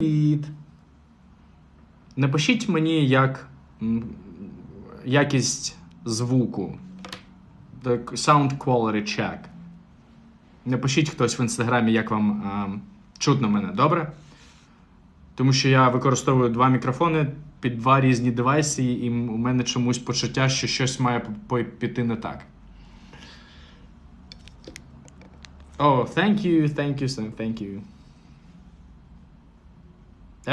Привіт! Напишіть мені, як якість звуку. Sound quality check. Напишіть хтось в інстаграмі, як вам чутно мене, добре? Тому що я використовую два мікрофони під два різні девайси, і у мене чомусь почуття, що щось має піти не так. Oh, thank you, Sam, thank you.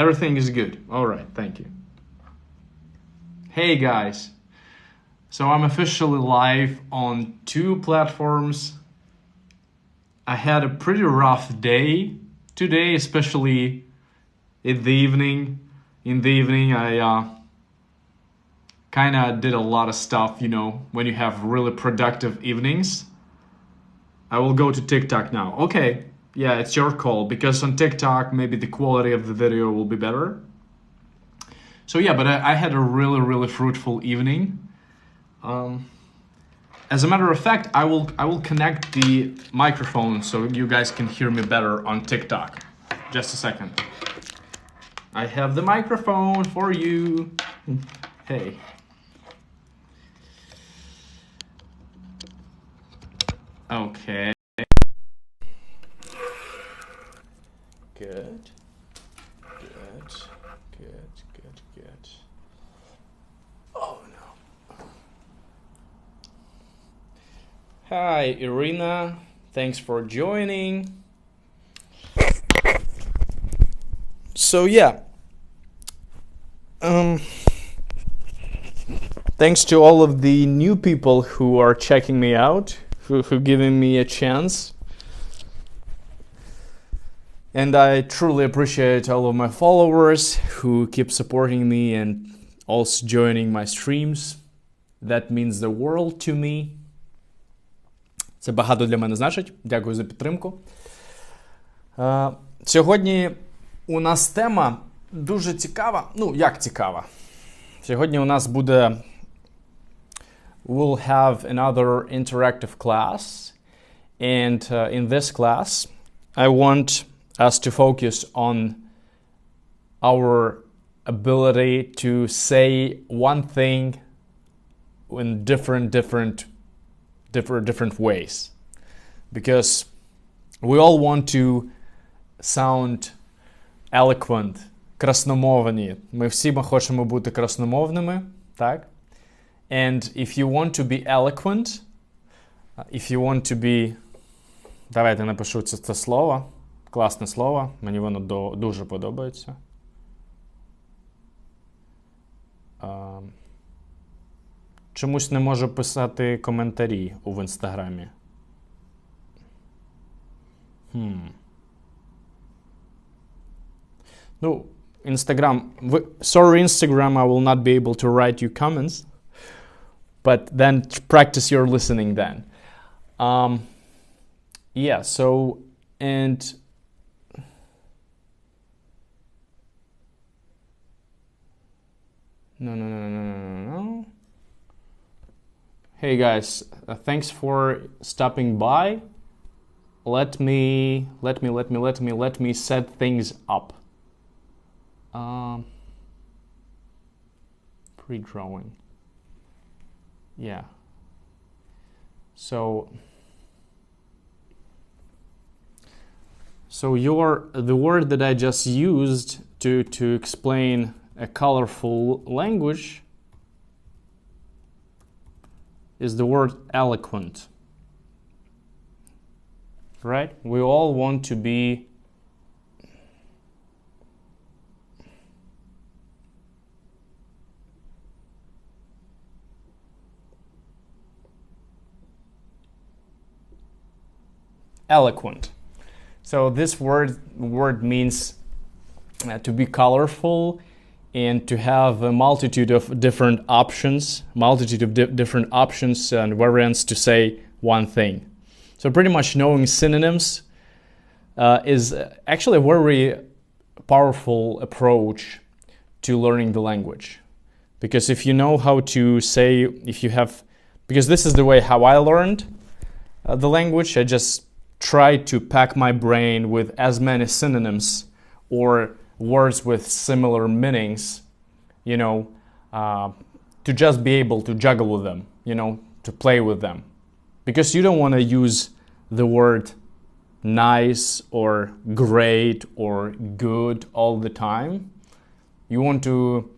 Everything is good. All right, thank you. Hey guys. So I'm officially live on two platforms. I had a pretty rough day today, especially in the evening. In the evening, I kind of did a lot of stuff, you know, when you have really productive evenings. I will go to TikTok now. Okay. Yeah, it's your call, because on TikTok, maybe the quality of the video will be better. So yeah, but I had a really fruitful evening. As a matter of fact, I will connect the microphone so you guys can hear me better on TikTok. Just a second. I have the microphone for you. Hey. Okay. Good. Oh no. Hi, Irina. Thanks for joining. So yeah. Thanks to all of the new people who are checking me out, who giving me a chance. And I truly appreciate all of my followers who keep supporting me and also joining my streams. That means the world to me. Це багато для мене значить. Дякую за підтримку. Сьогодні у нас тема дуже цікава. Ну, як цікава? Сьогодні у нас буде we'll have another interactive class. And in this class, I want us to focus on our ability to say one thing in different ways, because we all want to sound eloquent, красномовні. Ми всі хочемо бути красномовними, так? And if you want to be eloquent, if you want to be... Давайте напишу це слово. Класне слово, мені воно дуже подобається. Чомусь не можу писати коментарі в інстаграмі. Ну, Instagram, sorry Instagram, I will not be able to write you comments, but then practice your listening then. Yeah, so, and... No. Hey guys, thanks for stopping by. Let me set things up. Pre-drawing. Yeah. So the word that I just used to explain a colorful language is the word eloquent. Right? We all want to be eloquent. So this word means to be colorful and to have a multitude of different options and variants to say one thing. So pretty much knowing synonyms is actually a very powerful approach to learning the language. Because if you know how to say, because this is the way how I learned the language, I just try to pack my brain with as many synonyms or words with similar meanings, to just be able to juggle with them, to play with them. Because you don't want to use the word nice or great or good all the time. You want to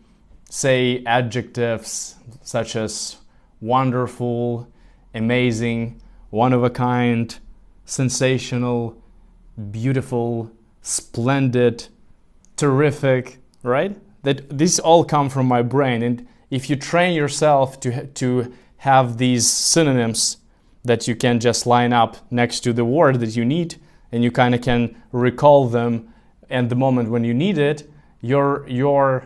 say adjectives such as wonderful, amazing, one of a kind, sensational, beautiful, splendid, terrific, right? That these all come from my brain, and if you train yourself to have these synonyms that you can just line up next to the word that you need, and you kind of can recall them at the moment when you need it, your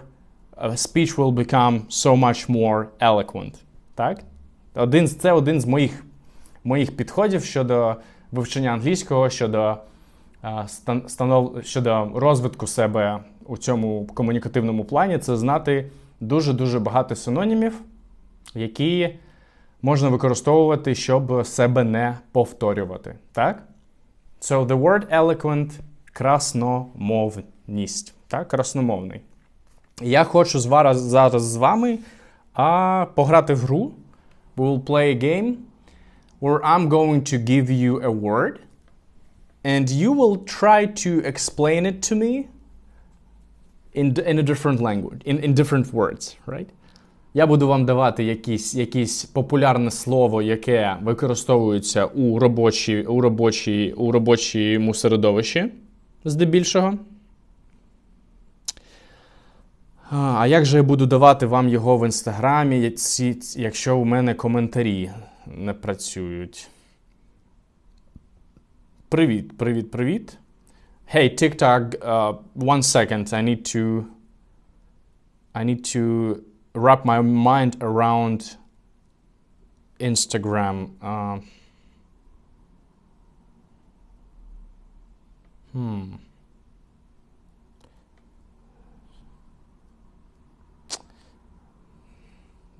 speech will become so much more eloquent. Так? Це один з моїх підходів щодо вивчення англійського, щодо розвитку себе у цьому комунікативному плані. Це знати дуже-дуже багато синонімів, які можна використовувати, щоб себе не повторювати. Так? So the word eloquent – красномовність. Так? Красномовний. Я хочу зараз з вами пограти в гру. We will play a game where I'm going to give you a word and you will try to explain it to me in a different language, in different words, right? Я буду вам давати якесь популярне слово, яке використовується у робочому середовищі, здебільшого. А як же я буду давати вам його в Інстаграмі, якщо у мене коментарі не працюють? Привіт. Hey, TikTok, 1 second. I need to wrap my mind around Instagram.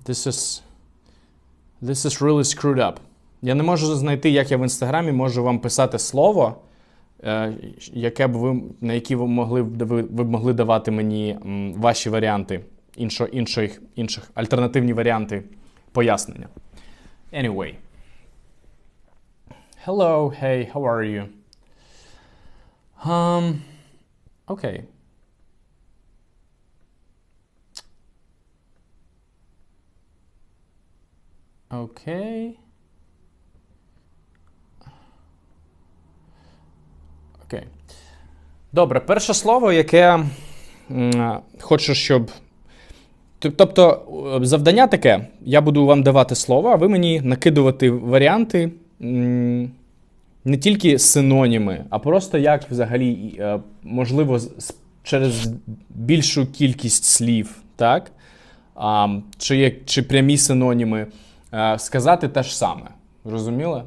This is really screwed up. Я не можу знайти, як я в Інстаграмі можу вам писати слово, на які ви могли давати мені ваші варіанти, інших альтернативні варіанти пояснення. Anyway. Hello, hey, how are you? Okay. Окей. Добре, перше слово, яке хочу, щоб... Тобто, завдання таке. Я буду вам давати слово, а ви мені накидувати варіанти, не тільки синоніми, а просто як взагалі, можливо, через більшу кількість слів, так? Чи прямі синоніми, сказати те ж саме. Розуміли?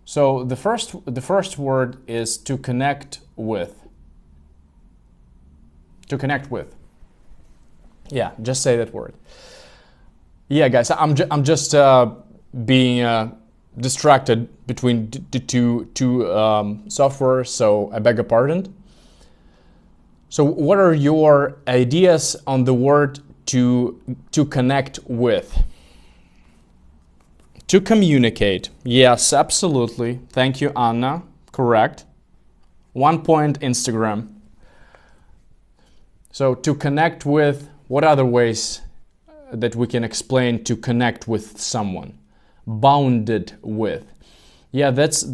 So the first word is to connect with. To connect with. Yeah, just say that word. Yeah, guys, I'm just being distracted between the two softwares, so I beg your pardon. So what are your ideas on the word to connect with? To communicate. Yes, absolutely. Thank you, Anna. Correct. 1 point Instagram. So to connect with, what other ways that we can explain to connect with someone? Bounded with. Yeah, that's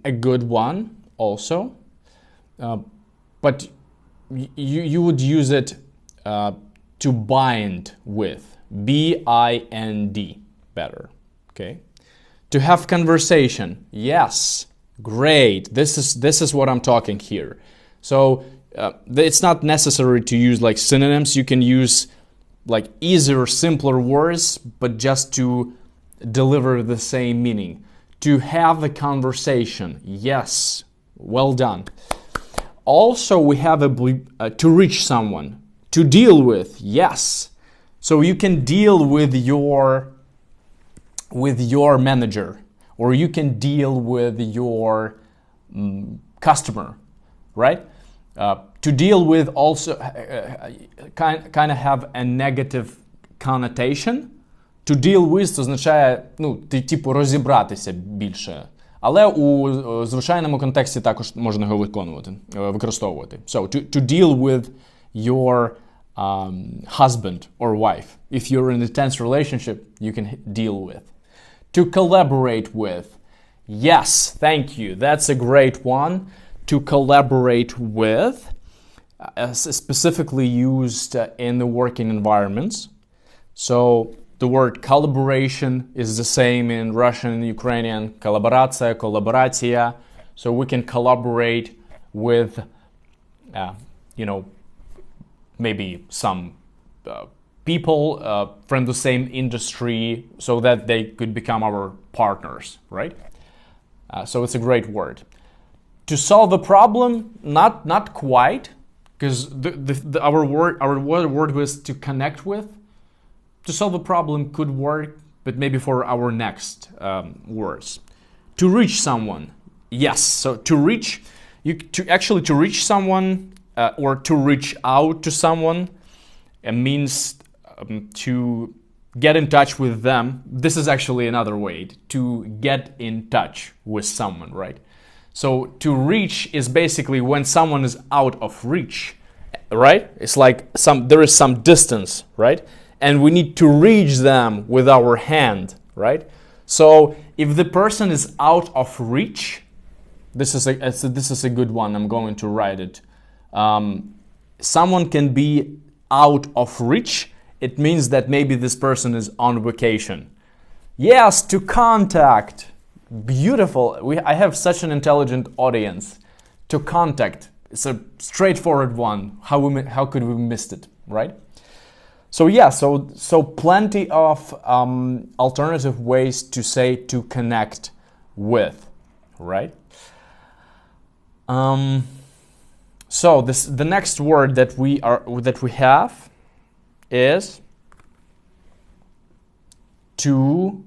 a good one also. But you would use it to bind with. B-I-N-D. Better. Okay. To have conversation. Yes. Great. This is what I'm talking here. So it's not necessary to use like synonyms. You can use like easier, simpler words, but just to deliver the same meaning. To have a conversation. Yes. Well done. Also, we have to reach someone. To deal with. Yes. So you can deal with your manager, or you can deal with your customer, right? To deal with also kind of have a negative connotation. To deal with це означає, типу, розібратися більше. Але у звичайному контексті також можна його використовувати. So, to deal with your husband or wife. If you're in a tense relationship, you can deal with. To collaborate with. Yes, thank you. That's a great one. To collaborate with. Specifically used in the working environments. So, the word collaboration is the same in Russian and Ukrainian. Коллаборация, коллаборация. So we can collaborate with, maybe some people from the same industry so that they could become our partners, right? So it's a great word. To solve a problem, not quite, because our word was to connect with. To solve a problem could work, but maybe for our next words. To reach someone, yes. So to reach someone or to reach out to someone means to get in touch with them. This is actually another way to get in touch with someone, right? So to reach is basically when someone is out of reach, right? It's like there is some distance, right? And we need to reach them with our hand, right? So if the person is out of reach, this is a good one. I'm going to write it. Someone can be out of reach. It means that maybe this person is on vacation. Yes, to contact. Beautiful. I have such an intelligent audience. To contact. It's a straightforward one. How could we miss it, right? So yeah, so plenty of alternative ways to say to connect with, right? So the next word that we have is to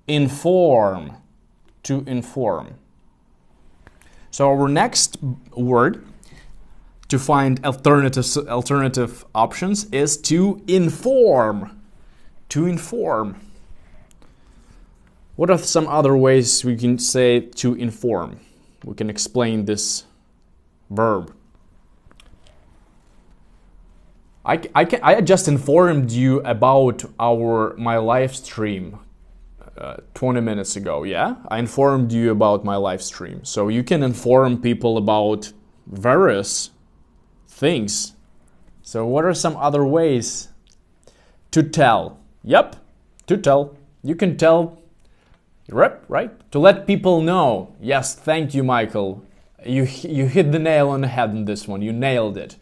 inform. To inform. So our next word to find alternative options is to inform. To inform. What are some other ways we can say to inform? We can explain this verb. I just informed you about my live stream 20 minutes ago, yeah? I informed you about my live stream. So you can inform people about various things. So what are some other ways? To tell. Yep, to tell. You can tell, right? To let people know. Yes, thank you, Michael. You hit the nail on the head in this one. You nailed it.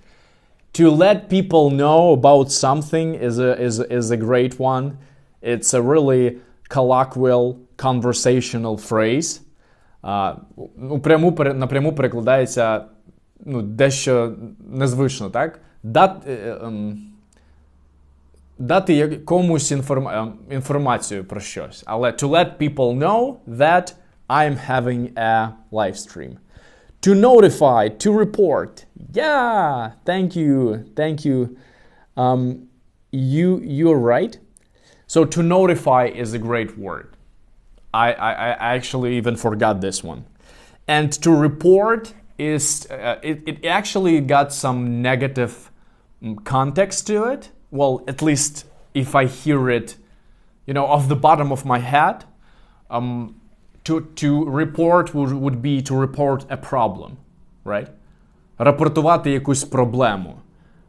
To let people know about something is a great one. It's a really colloquial, conversational phrase. Напряму перекладається дещо незвично, так? Дати комусь інформацію про щось. Але to let people know that I'm having a live stream. To notify, to report. Yeah, thank you. You're right. So to notify is a great word. I actually even forgot this one. And to report is it actually got some negative context to it. Well, at least if I hear it, off the bottom of my head. To report would be to report a problem, right? Рапортувати якусь проблему.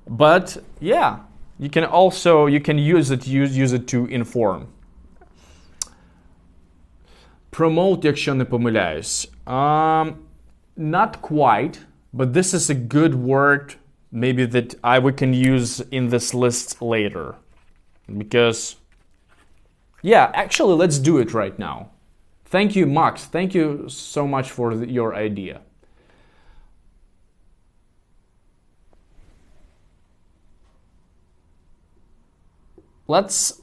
But yeah, you can use it to inform. Promote, якщо не помиляюсь. Not quite, but this is a good word maybe that we can use in this list later. Because, yeah, actually, let's do it right now. Thank you, Max. Thank you so much for your idea. Let's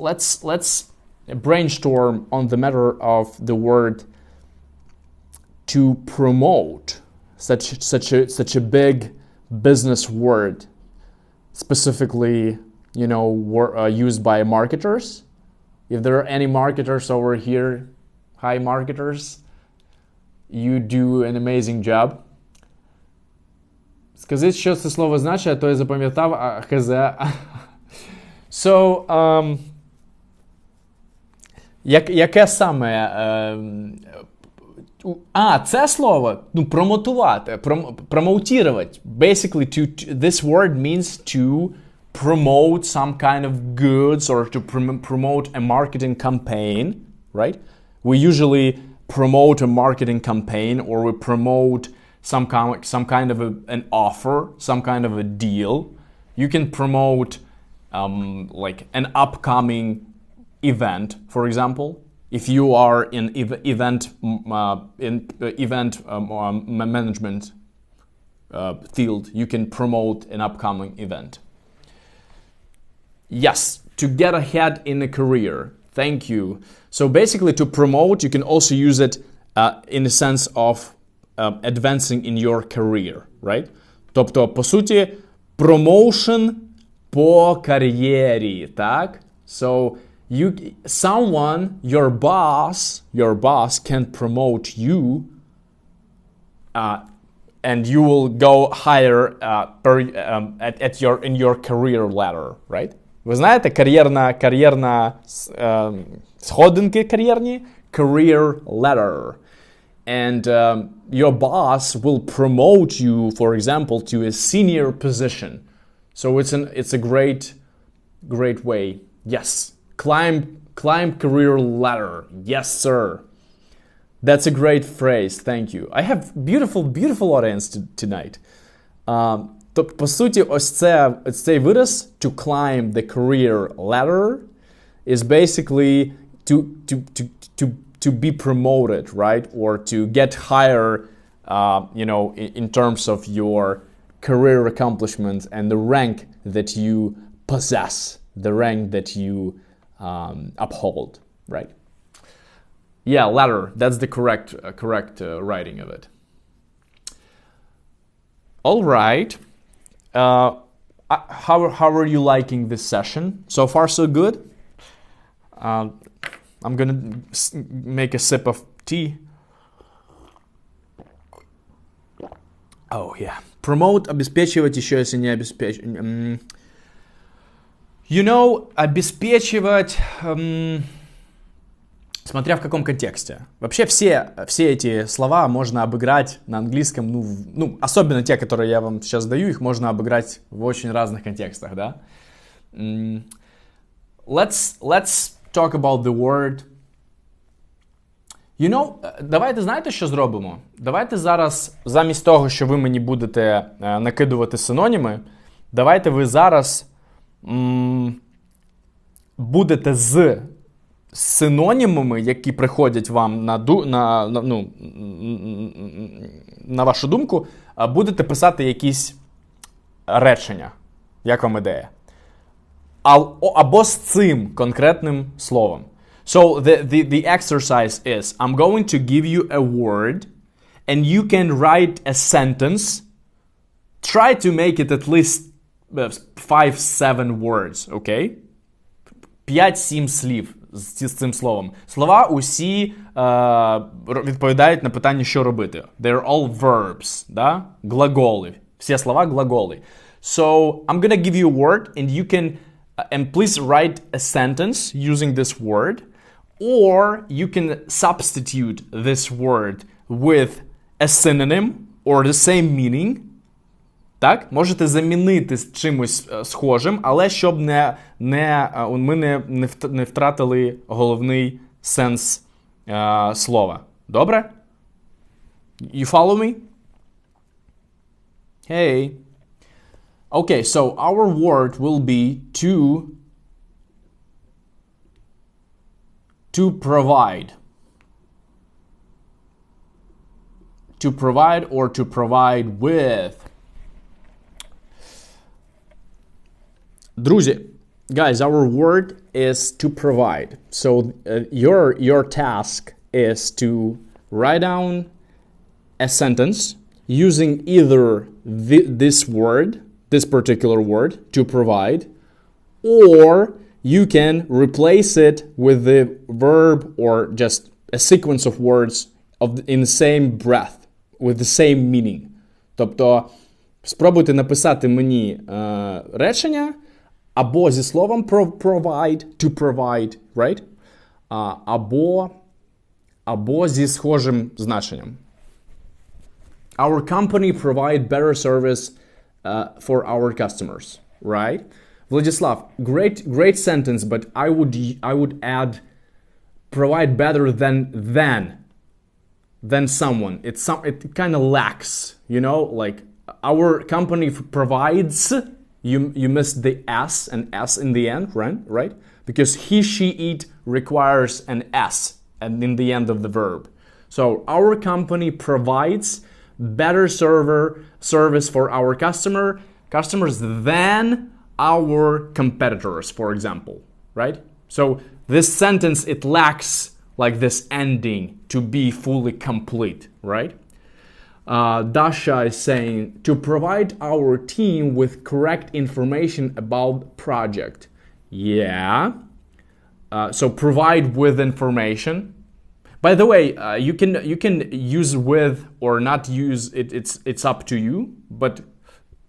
brainstorm on the matter of the word to promote. such a big business word, specifically, used by marketers. If there are any marketers over here, hi marketers, you do an amazing job. Скажіть, що це слово значить, а то я запам'ятав, а хз. So, яке саме? Це слово, промотувати, промотувати. Basically, this word means to promote some kind of goods or to promote a marketing campaign, right? We usually promote a marketing campaign, or we promote some kind of an offer, some kind of a deal. You can promote like an upcoming event, for example. If you are in event management field, you can promote an upcoming event. Yes, to get ahead in a career. Thank you. So basically, to promote, you can also use it in the sense of advancing in your career, right? Тобто, по суті, promotion по кар'єрі, так? So, your boss can promote you, and you will go higher in your career ladder, right? Ви знаєте, кар'єрна сходинки кар'єрні? Career ladder. And your boss will promote you, for example, to a senior position. So it's a great way. Yes. Climb career ladder. Yes, sir. That's a great phrase. Thank you. I have beautiful audience tonight. Тобто, по суті, ось цей вираз to climb the career ladder is basically to be promoted, right? Or to get higher, in terms of your career accomplishments and the rank that you possess, the rank that you uphold, right? Yeah, ladder. That's the correct writing of it. All right. How are you liking this session? So far, so good. I'm gonna make a sip of tea. Oh yeah. Promote, обеспечивать, еще если не обеспечивать. Обеспечивать, смотря в каком контексте. Вообще все эти слова можно обыграть на английском, особенно те, которые я вам сейчас даю, их можно обыграть в очень разных контекстах, да? Let's talk about the word. Давайте, знаєте, що зробимо? Давайте зараз, замість того, що ви мені будете накидувати синоніми, давайте ви зараз будете з синонімами, які приходять вам на вашу думку, будете писати якісь речення. Як вам ідея? Або з цим конкретним словом. So the exercise is, I'm going to give you a word, and you can write a sentence. Try to make it at least 5-7 words, okay? 5-7 слів з цим словом. Слова усі відповідають на питання, що робити. They're all verbs, да? Глаголи. Всі слова глаголи. So, I'm gonna give you a word, and you can, and please write a sentence using this word, or you can substitute this word with a synonym or the same meaning. Так? Можете замінити з чимось схожим, але щоб ми не втратили головний сенс слова. Добре? You follow me? Hey. Okay, so our word will be to provide. To provide or to provide with. Друзі, guys, our word is to provide. So your task is to write down a sentence using either this word, this particular word, to provide, or you can replace it with the verb or just a sequence of words in the same breath, with the same meaning. Тобто, спробуйте написати мені речення або зі словом provide, to provide, right? Або зі схожим значенням. Our company provide better service for our customers, right? Vladislav, great sentence, but I would add provide better than someone. It kind of lacks, you know, like our company provides. You missed the S and S in the end, right? Because he, she, it requires an S and in the end of the verb. So our company provides better service for our customers than our competitors, for example, right? So this sentence, it lacks like this ending to be fully complete, right? Dasha is saying to provide our team with correct information about project. Yeah. So provide with information. By the way, you can use with or not use it. It's up to you. But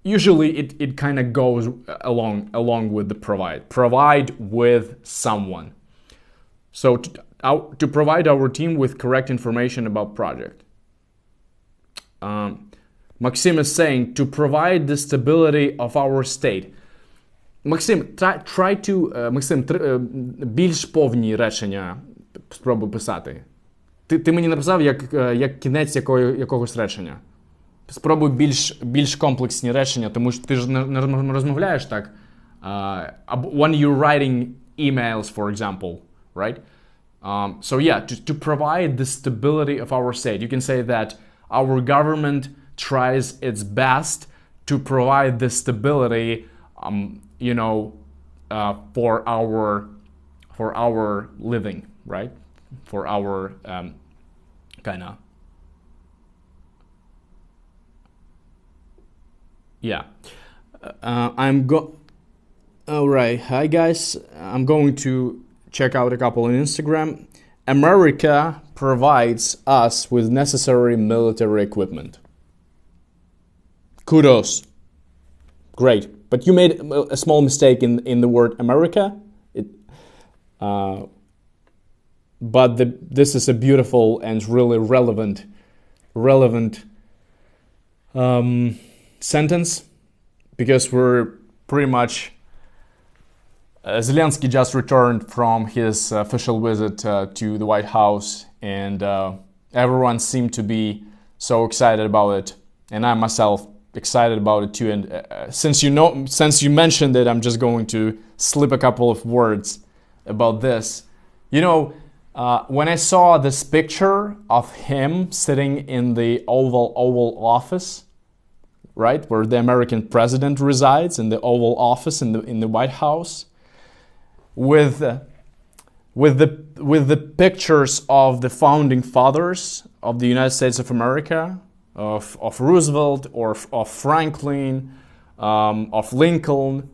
usually it kind of goes along with the provide. Provide with someone. So to provide our team with correct information about project. Maxim is saying to provide the stability of our state. Максим, try to, Максим, більш повні речення спробуй писати. Ти мені написав як кінець якогось речення. Спробуй більш комплексні речення, тому що ти ж не розмовляєш так. When you're writing emails, for example, right? So yeah, to provide the stability of our state, you can say that our government tries its best to provide the stability, you know, for our living, right? For our kind of, yeah. All right, hi guys. I'm going to check out a couple on Instagram. America provides us with necessary military equipment. Kudos. Great. But you made a small mistake in the word America. But this is a beautiful and really relevant sentence, because we're pretty much... Zelensky just returned from his official visit to the White House, and everyone seemed to be so excited about it, and I myself excited about it too. And since you mentioned it, I'm just going to slip a couple of words about this. You know, when I saw this picture of him sitting in the Oval Office, right, where the American president resides, in the Oval Office in the White House, with the pictures of the founding fathers of the United States of America, of Roosevelt or of Franklin, of Lincoln,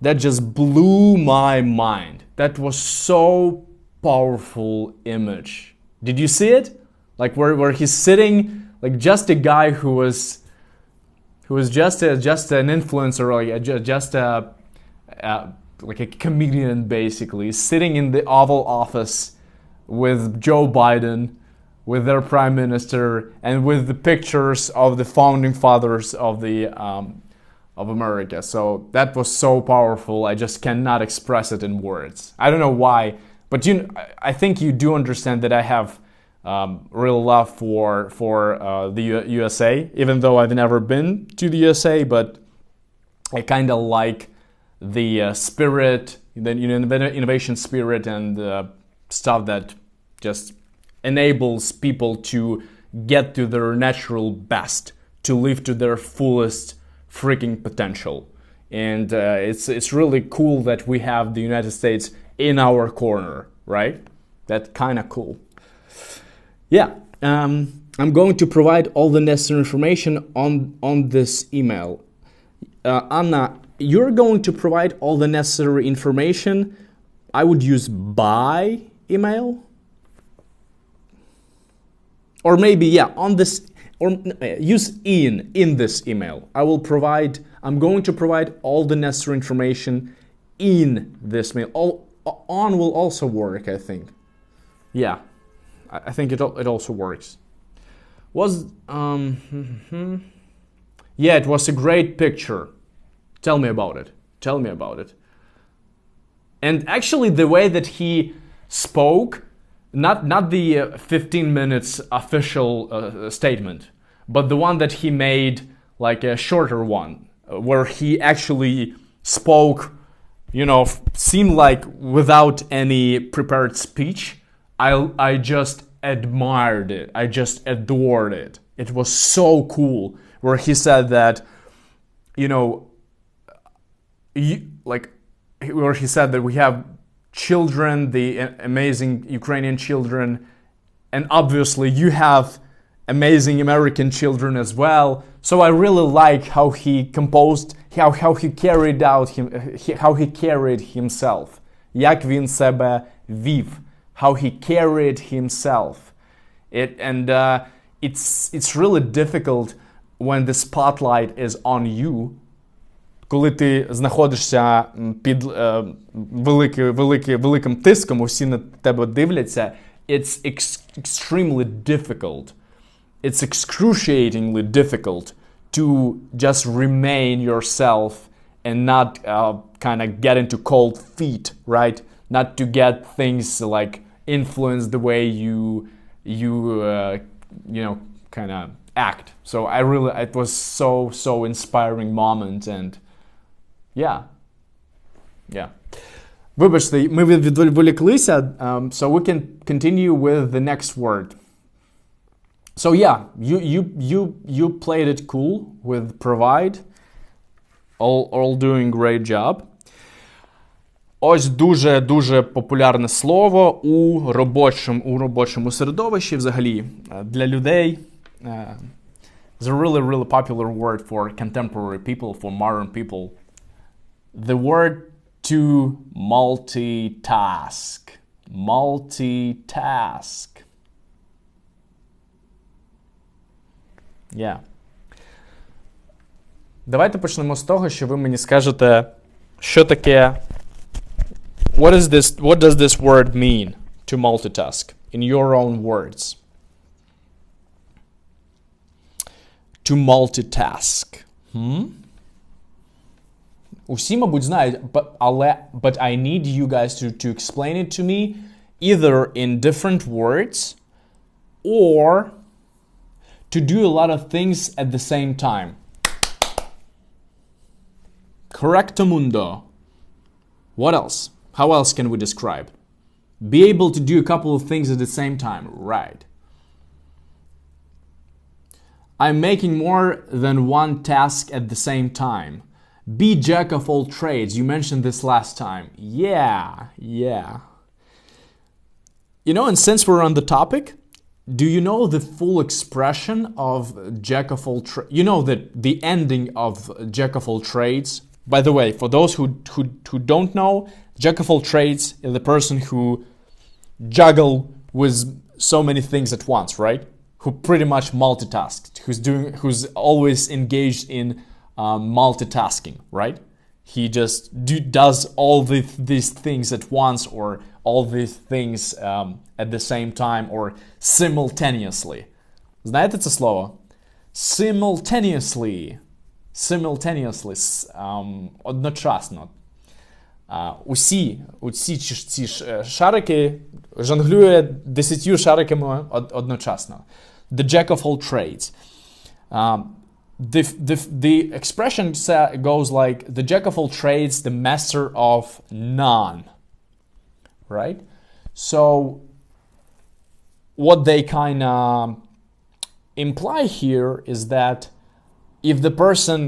that just blew my mind. That was so powerful image. Did you see it? Like where he's sitting, like just a guy who was just an influencer, like a comedian, basically, sitting in the Oval Office with Joe Biden, with their prime minister, and with the pictures of the founding fathers of America. So that was so powerful. I just cannot express it in words. I don't know why, but I think you do understand that I have real love for the USA, even though I've never been to the USA, but I kind of like the spirit, the innovation spirit, and stuff that just enables people to get to their natural best, to live to their fullest freaking potential. And it's really cool that we have the United States in our corner, right? That's kind of cool. Yeah. I'm going to provide all the necessary information on this email. Anna, you're going to provide all the necessary information. I would use by email. Or maybe, yeah, on this, or use in this email. I'm going to provide all the necessary information in this mail. On will also work, I think. Yeah, I think it also works. Yeah, it was a great picture. Tell me about it. And actually, the way that he spoke, not the 15 minutes official statement, but the one that he made, like a shorter one, where he actually spoke, seemed like without any prepared speech. I just admired it. I just adored it. It was so cool. Where he said that, where he said that we have children, the amazing Ukrainian children, and obviously you have amazing American children as well. So I really like how he composed, how he carried himself. Як він себе вів. How he carried himself. It's really difficult when the spotlight is on you. Коли ти знаходишся під великим тиском, усі на тебе дивляться, it's extremely difficult. It's excruciatingly difficult to just remain yourself and not kind of get into cold feet, right? Not to get things like influence the way you kind of act. So it was so inspiring moment, and yeah. Вибачте, ми відволіклися, so we can continue with the next word. So yeah, you played it cool with provide. All doing great job. Ось дуже популярне слово у робочому середовищі взагалі для людей. It's a really popular word for contemporary people, for modern people. The word to multitask. Multitask. Yeah. Давайте почнемо з того, що ви мені скажете, що таке. What does this word mean to multitask in your own words? To multitask. Усі, мабуть, знають, but I need you guys to explain it to me either in different words or to do a lot of things at the same time. Correctamundo. What else? How else can we describe? Be able to do a couple of things at the same time. Right. I'm making more than one task at the same time. Be jack of all trades. You mentioned this last time. Yeah. And since we're on the topic, do you know the full expression of jack of all trades? You know the ending of jack of all trades? By the way, for those who don't know, jack of all trades is the person who juggle with so many things at once, right? Who pretty much multitasked, who's always engaged in multitasking, right? He just does all these things at once, or all these things at the same time, or simultaneously. Знаєте це слово? Simultaneously, одночасно. Усі ці шарики жонглює 10 шариками одночасно. The jack of all trades. The expression goes like the jack of all trades, the master of none. Right? So what they kind of imply here is that if the person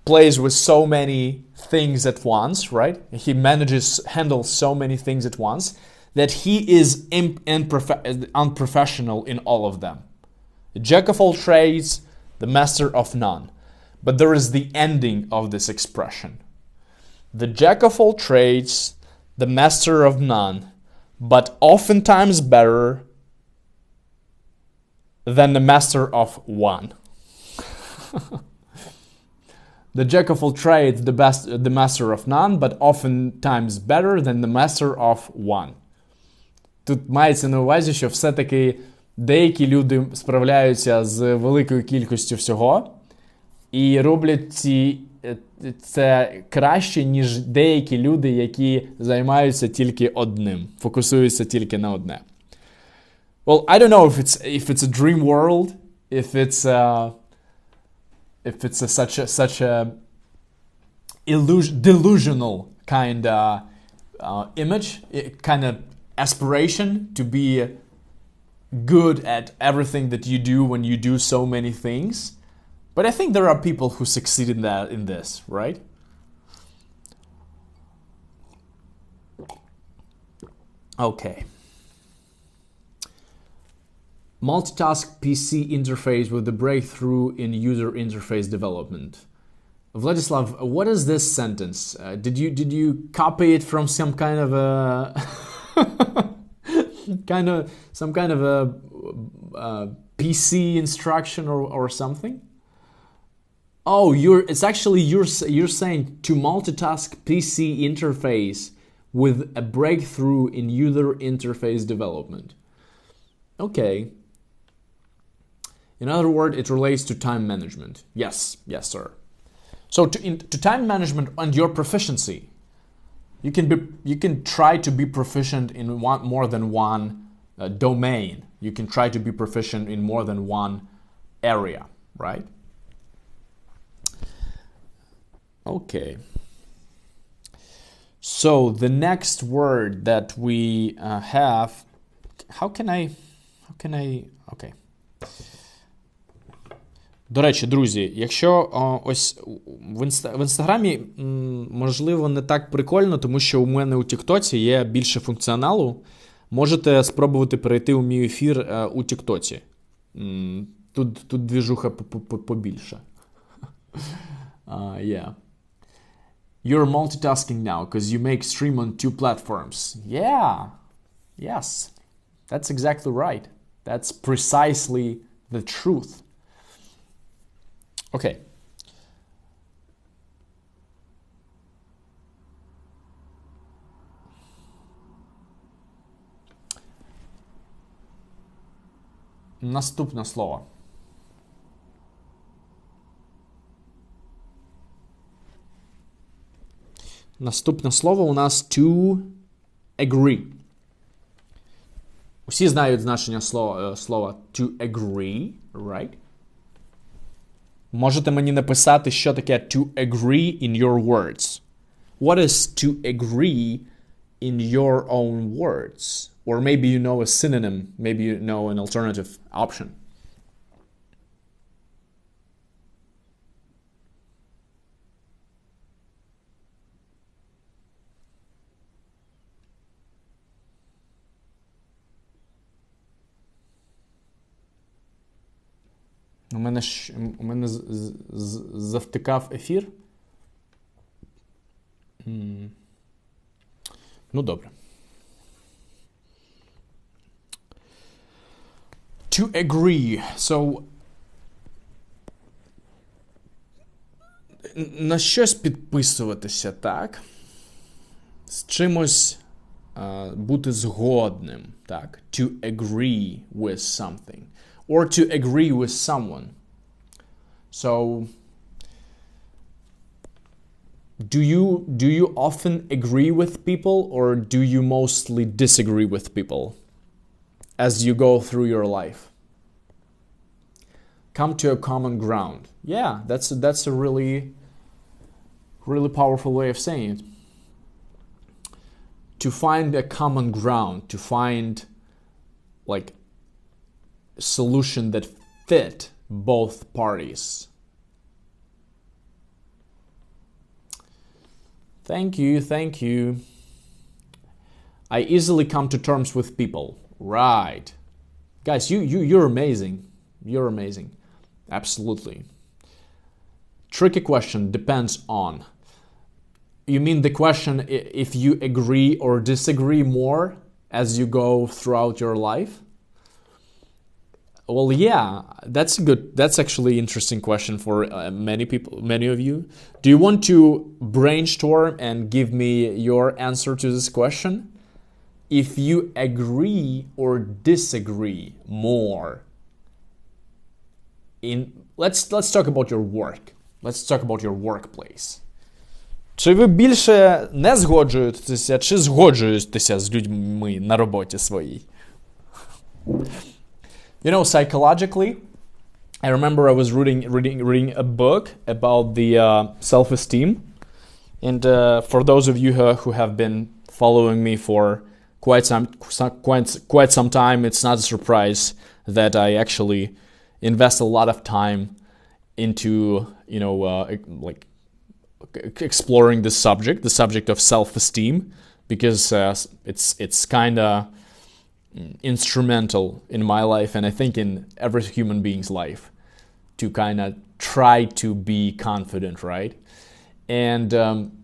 plays with so many things at once, right? He handles so many things at once that he is unprofessional in all of them. Jack of all trades, the master of none. But there is the ending of this expression. The jack of all trades, the master of none, but oftentimes better than the master of one. The jack of all trades, the master of none, but oftentimes better than the master of one. Тут мається на увазі, що все-таки деякі люди справляються з великою кількістю всього і роблять це краще, ніж деякі люди, які займаються тільки одним, фокусуються тільки на одне. Well, I don't know if it's a dream world, if it's such a delusional kind of image, kind of aspiration to be good at everything that you do when you do so many things. But I think there are people who succeed in this, right? Okay. Multitask PC interface with the breakthrough in user interface development. Vladislav, what is this sentence? Did you copy it from some kind of a some kind of a PC instruction or something? Oh, you're saying to multitask PC interface with a breakthrough in user interface development. Okay. In other words, it relates to time management. Yes, sir. So to time management and your proficiency, you can try to be proficient in more than one domain. You can try to be proficient in more than one area, right? Okay. So the next word that we have, how can I, okay. До речі, друзі, якщо ось в Інстаграмі, можливо, не так прикольно, тому що у мене у Тіктоці є більше функціоналу, можете спробувати перейти у мій ефір у Тіктоці. Тут двіжуха побільше. Yeah. You're multitasking now because you make stream on 2 platforms. Yeah. Yes. That's exactly right. That's precisely the truth. Okay. Наступне слово. Наступне слово у нас to agree. Усі знають значення слова to agree, right? Можете мені написати, що таке to agree in your words. What is to agree in your own words? Or maybe you know a synonym, maybe you know an alternative option. У мене завтикав ефір. Ну, добре. To agree. So, на щось підписуватися, так? З чимось бути згодним, так? To agree with something. Or to agree with someone. So, do you often agree with people, or do you mostly disagree with people as you go through your life? Come to a common ground. Yeah, that's a really powerful way of saying it. To find a common ground, to find like solution that fit both parties. Thank you. I easily come to terms with people. Right. Guys, you're amazing. You're amazing. Absolutely. Tricky question, depends on. You mean the question if you agree or disagree more as you go throughout your life? Well, yeah, that's actually an interesting question for many people, many of you. Do you want to brainstorm and give me your answer to this question? If you agree or disagree more let's talk about your work. Let's talk about your workplace. Чи ви більше не згоджуєтеся, чи згоджуєтеся з людьми на роботі своїй? You know, psychologically, I remember I was reading a book about the self-esteem. And for those of you who have been following me for quite some time, it's not a surprise that I actually invest a lot of time into, like exploring this subject, the subject of self-esteem, because it's kind of instrumental in my life, and I think in every human being's life, to kind of try to be confident, right? And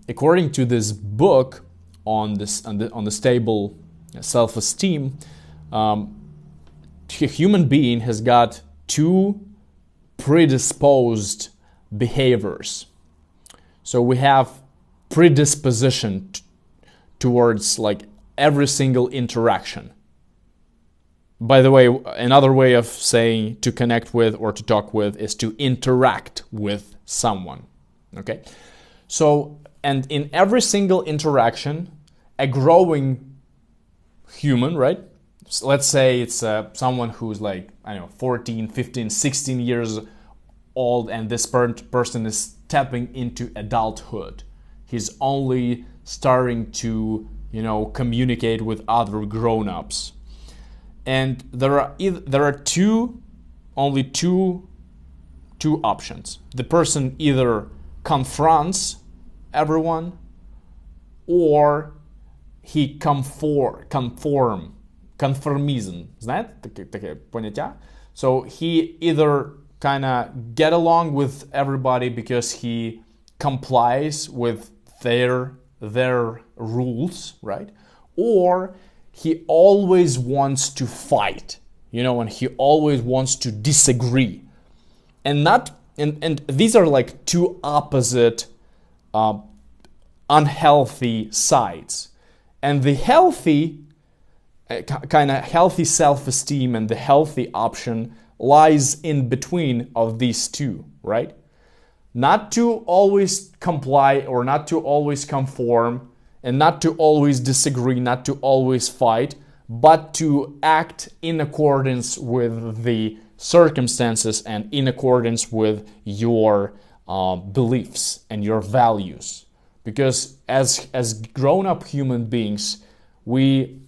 according to this book on the stable self-esteem, a human being has got two predisposed behaviors. So we have predisposition towards like every single interaction. By the way, another way of saying to connect with or to talk with is to interact with someone. Okay? So, and in every single interaction, a growing human, right? So let's say it's someone who's like, 14, 15, 16 years old, and this person is stepping into adulthood. He's only starting to, communicate with other grown-ups. And there are only two options. The person either confronts everyone, or he conformism. Знаєте таке поняття? So he either kind of get along with everybody because he complies with their rules, right? Or he always wants to fight, and he always wants to disagree. And these are like two opposite unhealthy sides. And the healthy self-esteem and the healthy option lies in between of these two, right? Not to always comply or not to always conform, and not to always disagree, not to always fight, but to act in accordance with the circumstances and in accordance with your beliefs and your values. Because as grown-up human beings, we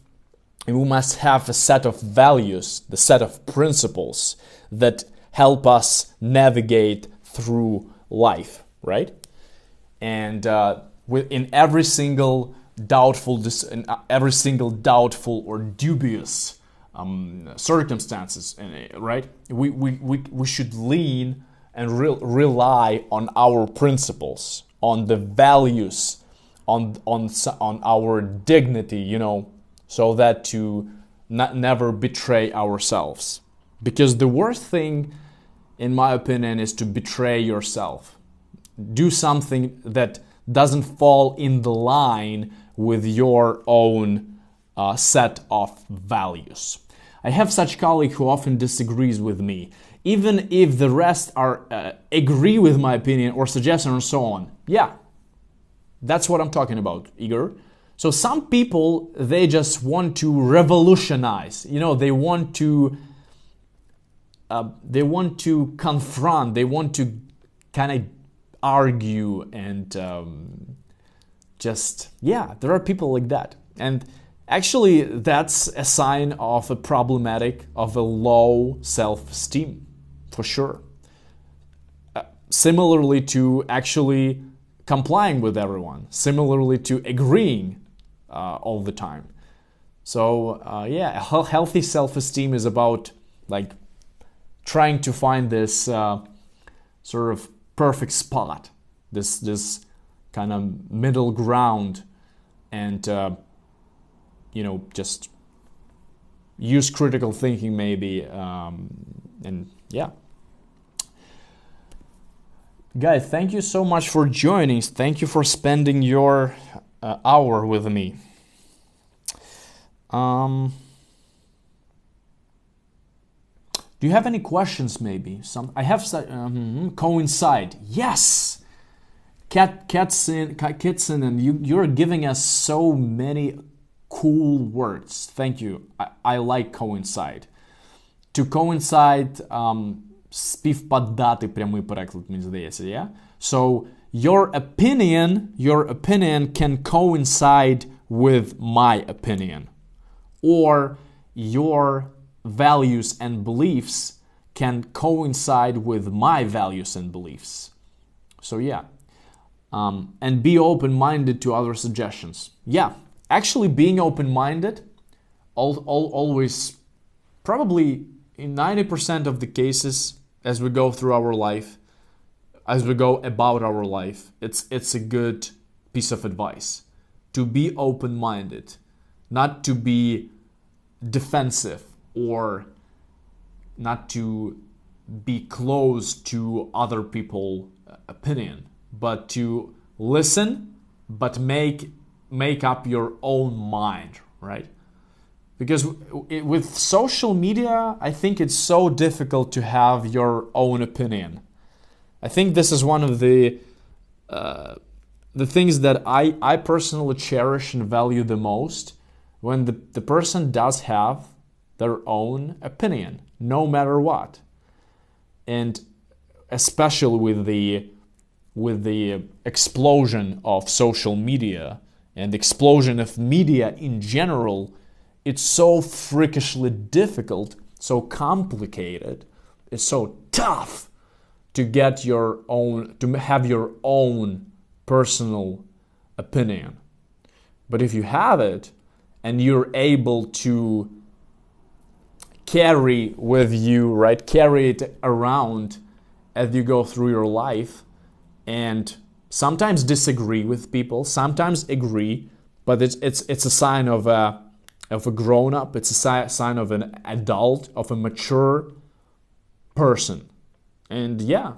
must have a set of values, the set of principles that help us navigate through life, right? And in every single doubtful or dubious circumstances, right? We should lean and rely on our principles, on the values, on our dignity, so that to never betray ourselves. Because the worst thing, in my opinion, is to betray yourself. Do something that doesn't fall in the line with your own set of values. I have such colleague who often disagrees with me, even if the rest agree with my opinion or suggestion and so on. Yeah, that's what I'm talking about, Igor. So some people, they just want to revolutionize. They want to confront. They want to kind of argue and there are people like that. And actually, that's a sign of a low self-esteem, for sure. Similarly to actually complying with everyone, similarly to agreeing all the time. So a healthy self-esteem is about like trying to find this sort of perfect spot, this kind of middle ground, and just use critical thinking maybe, and yeah. Guys, thank you so much for joining. Thank you for spending your hour with me. Do you have any questions maybe? I have coincide. Yes! Kitson, and you're giving us so many cool words. Thank you. I like coincide. To coincide, співпадати, прямий переклад, мені здається, yeah? So, your opinion can coincide with my opinion. Or your values and beliefs can coincide with my values and beliefs. So yeah. And be open-minded to other suggestions. Yeah, actually being open-minded always, probably in 90% of the cases as we go through our life, as we go about our life, it's a good piece of advice. To be open-minded, not to be defensive or not to be close to other people's opinion, but to listen, but make up your own mind, right? Because with social media, I think it's so difficult to have your own opinion. I think this is one of the things that I personally cherish and value the most, when the person does have their own opinion, no matter what. And especially with the explosion of social media and explosion of media in general, it's so freakishly difficult, so complicated, it's so tough to get to have your own personal opinion. But if you have it, and you're able to carry with you, right? Carry it around as you go through your life, and sometimes disagree with people, sometimes agree, but it's a sign of a grown-up, it's a sign of an adult, of a mature person. And yeah,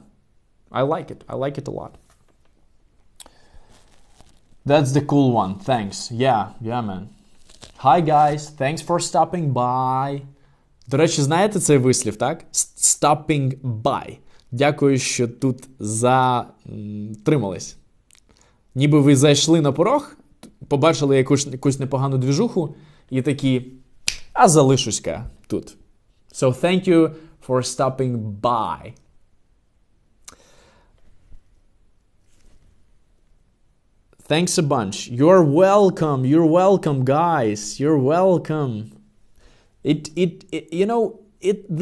I like it a lot. That's the cool one, thanks. Yeah, man. Hi guys, thanks for stopping by. До речі, знаєте цей вислів, так? Stopping by. Дякую, що тут затримались. Ніби ви зайшли на порог, побачили якусь непогану двіжуху і такі, а залишусь-ка тут. So thank you for stopping by. Thanks a bunch. You're welcome, guys. You're welcome.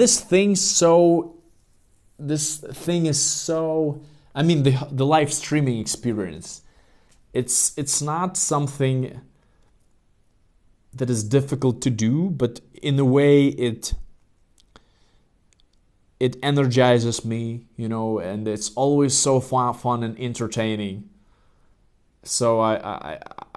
This thing is so, I mean, the live streaming experience, it's not something that is difficult to do, but in a way it energizes me, and it's always so fun and entertaining. So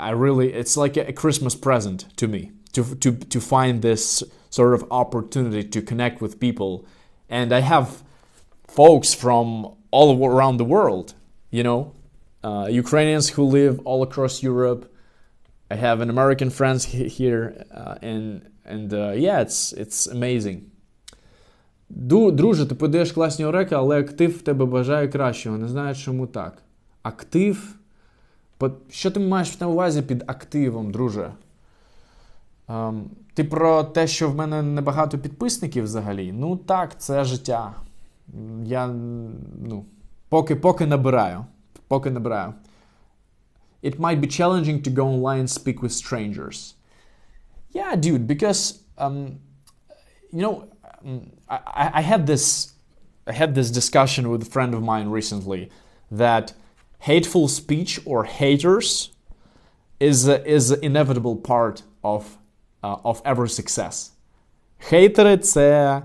I really, it's like a Christmas present to me to find this sort of opportunity to connect with people. And I have folks from all around the world, Ukrainians who live all across Europe. I have an American friends here, and it's amazing. Друже, ти подаєш класні уроки, але актив в тебе бажає кращого. Не знаю, чому так. Актив? Що ти маєш на увазі під активом, друже? Ти про те, що в мене небагато підписників взагалі? Ну так, це життя. Я, поки набираю. It might be challenging to go online and speak with strangers. Yeah, dude, because, I had this discussion with a friend of mine recently that hateful speech or haters is an inevitable part of every success. Хейтери – це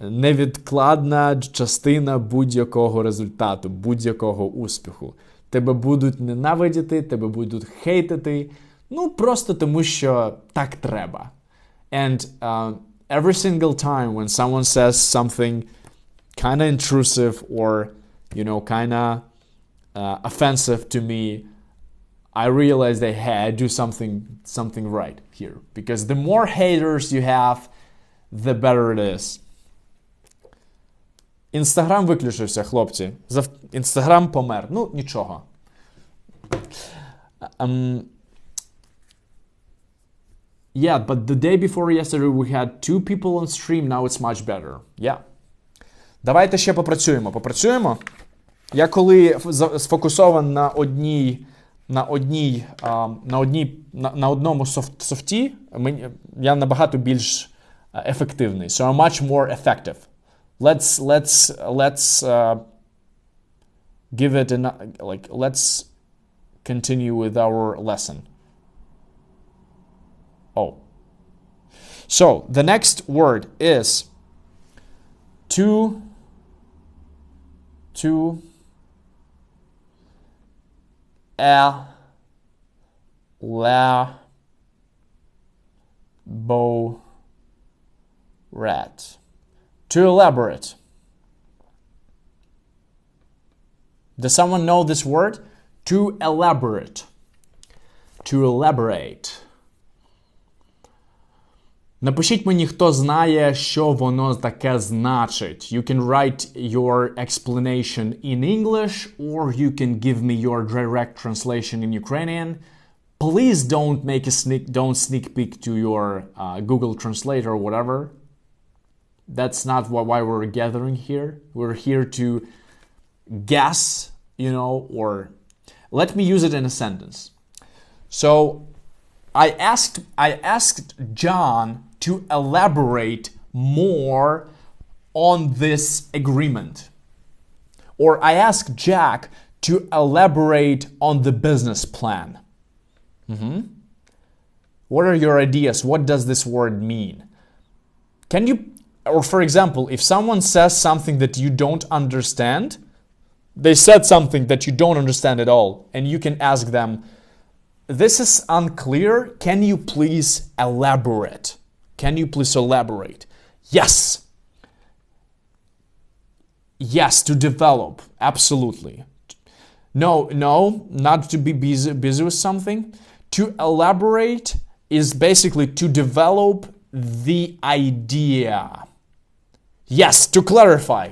невідкладна частина будь-якого результату, будь-якого успіху. Тебе будуть ненавидіти, тебе будуть хейтити, ну просто тому що так треба. And every single time when someone says something kind of intrusive or, you know, kind of offensive to me, I realize that, hey, I do something right here. Because the more haters you have, the better it is. Інстаграм виключився, хлопці. Інстаграм помер. Ну, нічого. Yeah, but the day before yesterday we had 2 people on stream, now it's much better. Yeah. Давайте ще попрацюємо. Попрацюємо? Я коли сфокусований на одному софті, я набагато більш ефективний. So I'm much more effective. Let's give it let's continue with our lesson. Oh. So, the next word is to elaborate. To elaborate. Does someone know this word? To elaborate. To elaborate. Напишіть мені, хто знає, що воно таке значить. You can write your explanation in English or you can give me your direct translation in Ukrainian. Please don't sneak peek to your Google Translate or whatever. That's not why we're gathering here. We're here to guess, you know, or let me use it in a sentence. So I asked John to elaborate more on this agreement. Or I asked Jack to elaborate on the business plan. What are your ideas? What does this word mean? Can you, or for example, if someone says something that you don't understand, they said something that you don't understand at all, and you can ask them, this is unclear, can you please elaborate? Can you please elaborate? Yes. Yes, to develop, absolutely. No, not to be busy with something. To elaborate is basically to develop the idea. Yes, to clarify.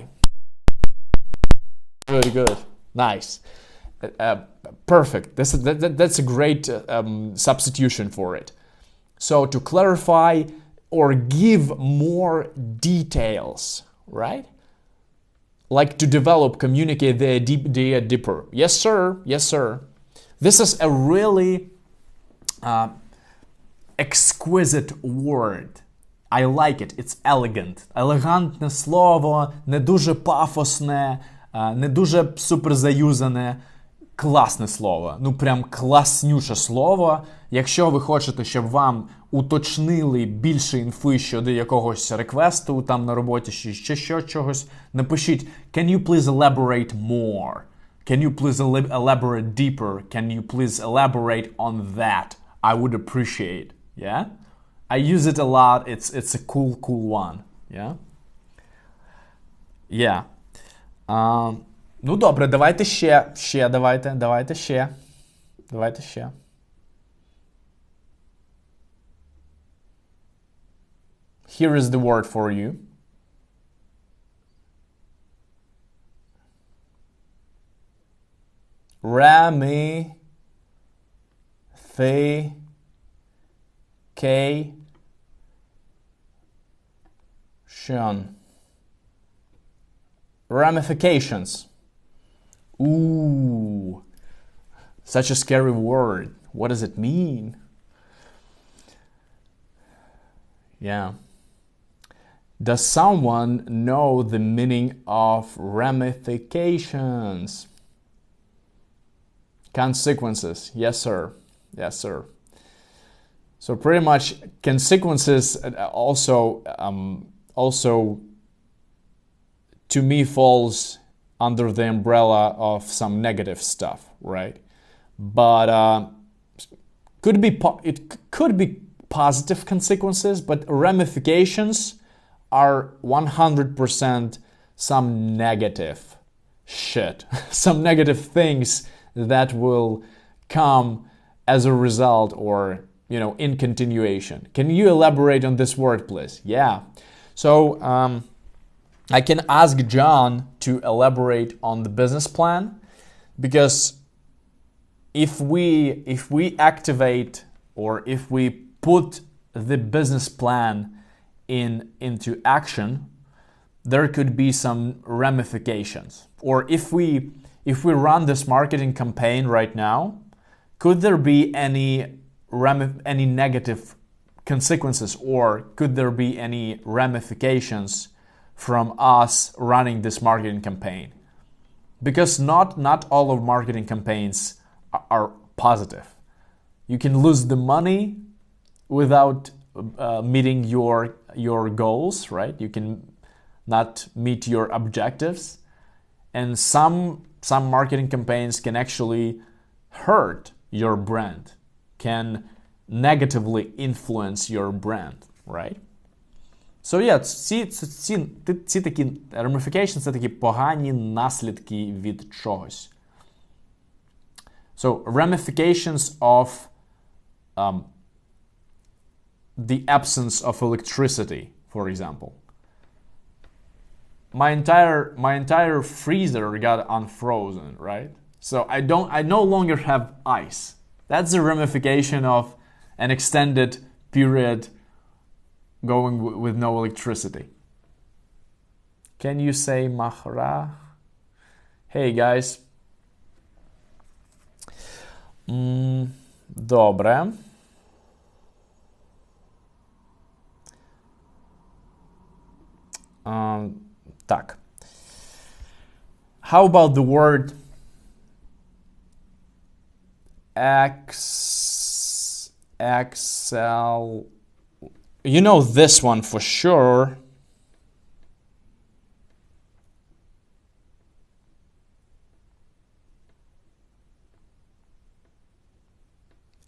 Very good. Nice. Perfect. That's a great substitution for it. So to clarify or give more details, right? Like to develop, communicate the idea deeper. Yes, sir. Yes, sir. This is a really exquisite word. I like it. It's elegant. Елегантне слово, не дуже пафосне, не дуже суперзаюзане. Класне слово. Ну прям класнюче слово. Якщо ви хочете, щоб вам уточнили більше інфи щодо якогось реквесту там на роботі, чи ще чогось, напишіть Can you please elaborate more? Can you please elaborate deeper? Can you please elaborate on that? I would appreciate. Yeah? I use it a lot. It's a cool one. Yeah? Yeah. Ну добре, давайте ще, давайте ще. Here is the word for you. Ramification. Ramifications. Ooh, such a scary word. What does it mean? Yeah. Does someone know the meaning of ramifications? Consequences. Yes, sir. Yes, sir. So pretty much consequences also to me falls under the umbrella of some negative stuff, right? But it could be positive consequences, but ramifications are 100% some negative shit, some negative things that will come as a result or, in continuation. Can you elaborate on this word, please? Yeah. So I can ask John to elaborate on the business plan, because if we activate or if we put the business plan into action, there could be some ramifications. Or if we run this marketing campaign right now, could there be any negative consequences, or could there be any ramifications from us running this marketing campaign? Because not all of marketing campaigns are positive. You can lose the money without meeting your goals, right? You can not meet your objectives, and some marketing campaigns can actually hurt your brand, can negatively influence your brand, right? So yeah, ці такі ramifications, це такі погані наслідки від чогось. So ramifications of the absence of electricity, for example. My entire freezer got unfrozen, right? So I no longer have ice. That's the ramification of an extended period going with no electricity. Can you say mahra? Hey guys. Добре. Так. How about the word excel? You know this one for sure.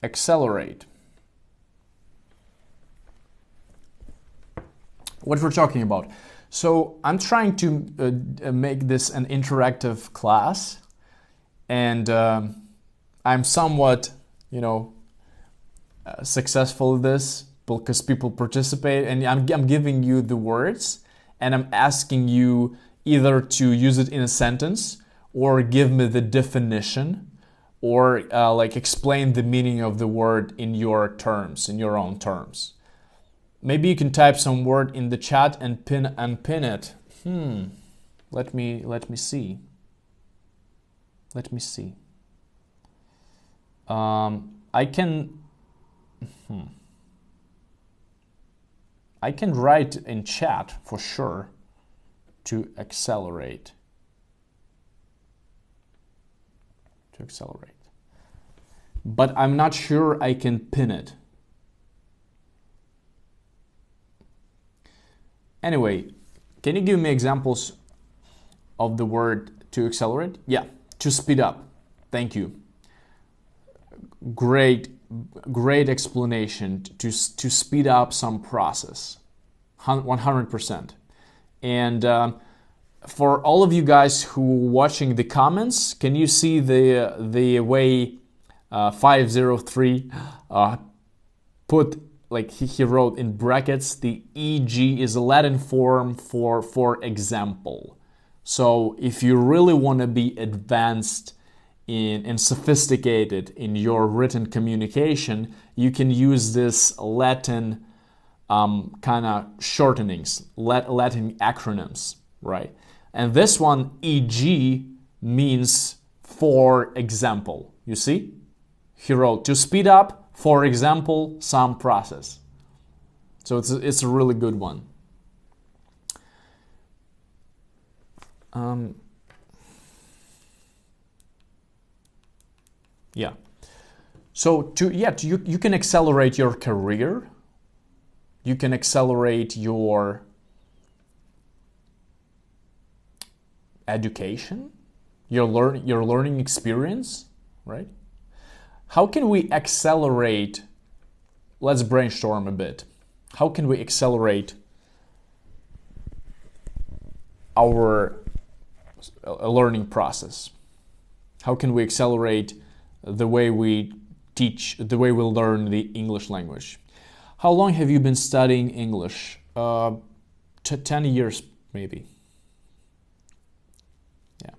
Accelerate. What we're talking about. So I'm trying to make this an interactive class, and I'm somewhat, successful at this because people participate, and I'm giving you the words, and I'm asking you either to use it in a sentence or give me the definition, or explain the meaning of the word in your terms, in your own terms. Maybe you can type some word in the chat and pin it. Let me see. Let me see. I can write in chat for sure to accelerate. But I'm not sure I can pin it. Anyway, can you give me examples of the word to accelerate? Yeah, to speed up. Thank you. Great explanation to speed up some process. 100%. And for all of you guys who are watching the comments, can you see the way 503 put, he wrote in brackets, the EG is a Latin form for example. So if you really want to be advanced and sophisticated in your written communication, you can use this Latin kind of shortenings, Latin acronyms, right? And this one, EG, means for example. You see? He wrote, to speed up, for example, some process. So it's a really good one. Yeah. So you can accelerate your career. You can accelerate your education, your learning experience, right? How can we accelerate? Let's brainstorm a bit. How can we accelerate our learning process? How can we accelerate the way we teach, the way we learn the English language? How long have you been studying English? 10 years, maybe. Yeah.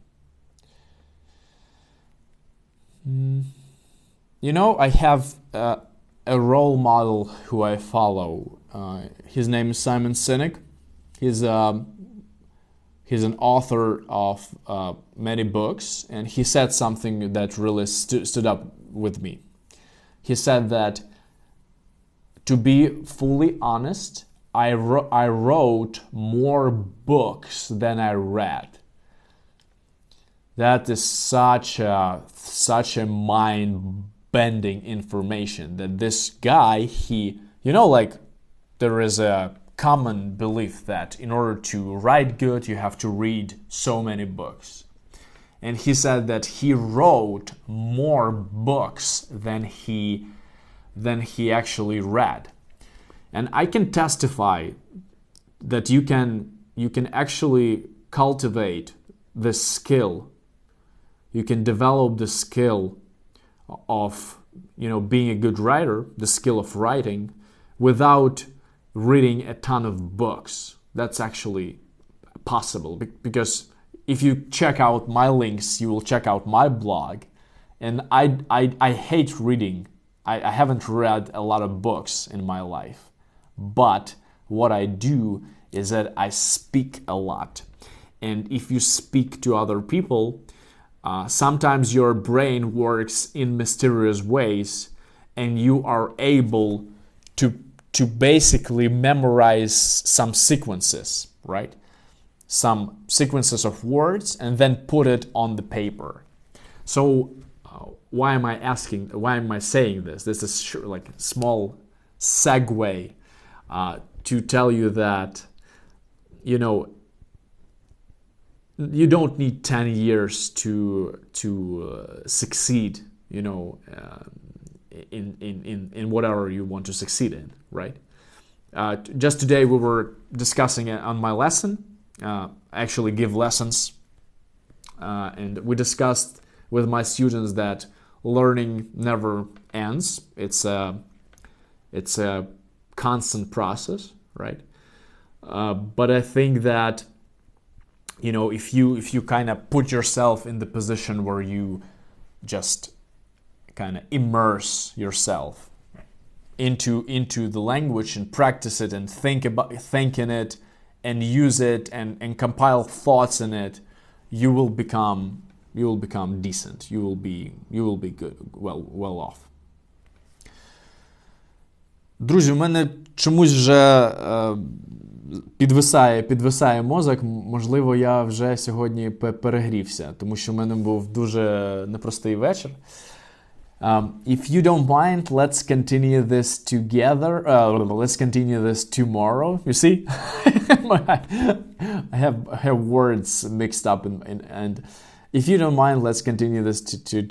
You know, I have a role model who I follow. His name is Simon Sinek. He's an author of many books, and he said something that really stood up with me. He said that, to be fully honest, I wrote more books than I read. That is such a mind-bending information, that this guy, there is a common belief that in order to write good, you have to read so many books. And he said that he wrote more books than he actually read. And I can testify that you can actually cultivate this skill. You can develop the skill of being a good writer, the skill of writing, without reading a ton of books. That's actually possible, because if you check out my links, you will check out my blog. And I hate reading. I haven't read a lot of books in my life. But what I do is that I speak a lot. And if you speak to other people, sometimes your brain works in mysterious ways, and you are able to basically memorize some sequences, right? Some sequences of words, and then put it on the paper. So why am I saying this? This is like a small segue to tell you that, you don't need 10 years to succeed, in whatever you want to succeed in, right? Just today we were discussing it on my lesson. I actually give lessons, and we discussed with my students that learning never ends. It's a constant process, right? But I think that, if you kind of put yourself in the position where you just kind of immerse yourself into the language and practice it and think in it and use it and compile thoughts in it, you will become decent. You will be good, well off. Друзі, у мене чомусь вже підвисає мозок. Можливо, я вже сьогодні перегрівся, тому що в мене був дуже непростий вечір. If you don't mind, let's continue this together. Let's continue this tomorrow. You see? I have words mixed up, and if you don't mind, let's continue this to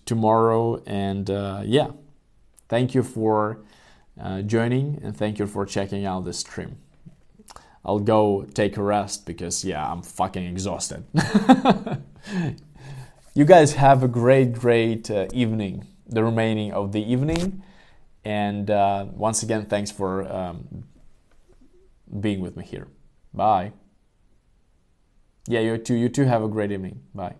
tomorrow. And yeah, thank you for joining, and thank you for checking out this stream. I'll go take a rest because, yeah, I'm fucking exhausted. You guys have a great evening, the remaining of the evening. And once again, thanks for being with me here. Bye. Yeah, you too have a great evening. Bye.